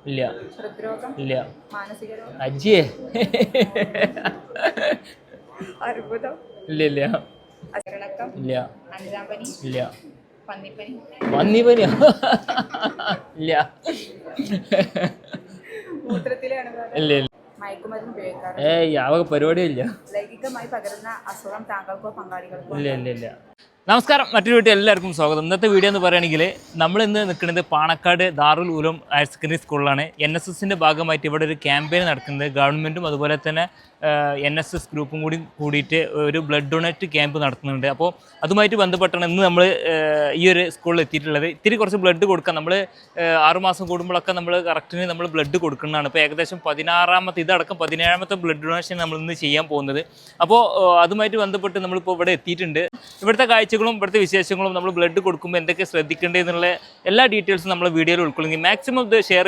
ഇല്ല. ഹൃദ്രോഗം? ഇല്ല. മാനസിക രോഗം? അജ്ജിയേ അർബുദം? ഇല്ല ഇല്ല അശരണക്കം? ഇല്ല. അഞ്ചാം പനി? ഇല്ല. പന്നിപ്പനി? പന്നിപ്പനിയോ? ഇല്ല. മൂത്രത്തിലെ അണുബാധ? ഇല്ല ഇല്ല. മയക്കുമരുന്ന് ഉപയോഗിക്കാറുണ്ട്? ഏയ് യാവക പരിപാടിയില്ല. ലൈംഗികമായി പകരുന്ന അസുഖം താങ്കൾക്കോ പങ്കാളികൾക്കോ? ഇല്ല ഇല്ല ഇല്ല. നമസ്കാരം, മറ്റൊരു വീട്ടിൽ എല്ലാവർക്കും സ്വാഗതം. ഇന്നത്തെ വീഡിയോ എന്ന് പറയുകയാണെങ്കിൽ നമ്മൾ ഇന്ന് നിൽക്കുന്നത് പാണക്കാട് ദാറുൽ ഉലൂം ഹയർ സെക്കൻഡറി സ്കൂളിലാണ്. NSSൻ്റെ ഭാഗമായിട്ട് ഇവിടെ ഒരു ക്യാമ്പയിൻ നടക്കുന്നത്. ഗവൺമെൻറ്റും അതുപോലെ തന്നെ NSS ഗ്രൂപ്പും കൂടിയിട്ട് ഒരു ബ്ലഡ് ഡൊണേറ്റ് ക്യാമ്പ് നടത്തുന്നുണ്ട്. അപ്പോൾ അതുമായിട്ട് ബന്ധപ്പെട്ടാണ് ഇന്ന് നമ്മൾ ഈ ഒരു സ്കൂളിൽ എത്തിയിട്ടുള്ളത്. ഇത്തിരി കുറച്ച് ബ്ലഡ് കൊടുക്കാം. നമ്മൾ 6 മാസം കൂടുമ്പോഴൊക്കെ നമ്മൾ കറക്റ്റിന് നമ്മൾ ബ്ലഡ് കൊടുക്കുന്നതാണ്. ഇപ്പോൾ ഏകദേശം 16ാമത്തെ ഇതടക്കം 17ാമത്തെ ബ്ലഡ് ഡൊണേഷൻ നമ്മൾ ഇന്ന് ചെയ്യാൻ പോകുന്നത്. അപ്പോൾ അതുമായിട്ട് ബന്ധപ്പെട്ട് നമ്മളിപ്പോൾ ഇവിടെ എത്തിയിട്ടുണ്ട്. ഇവിടുത്തെ കാഴ്ചകളും ഇവിടുത്തെ വിശേഷങ്ങളും നമ്മൾ ബ്ലഡ് കൊടുക്കുമ്പോൾ എന്തൊക്കെ ശ്രദ്ധിക്കേണ്ടതെന്നുള്ള എല്ലാ ഡീറ്റെയിൽസും നമ്മൾ വീഡിയോയിൽ ഉൾക്കൊള്ളുന്നു. മാക്സിമം ഇത് ഷെയർ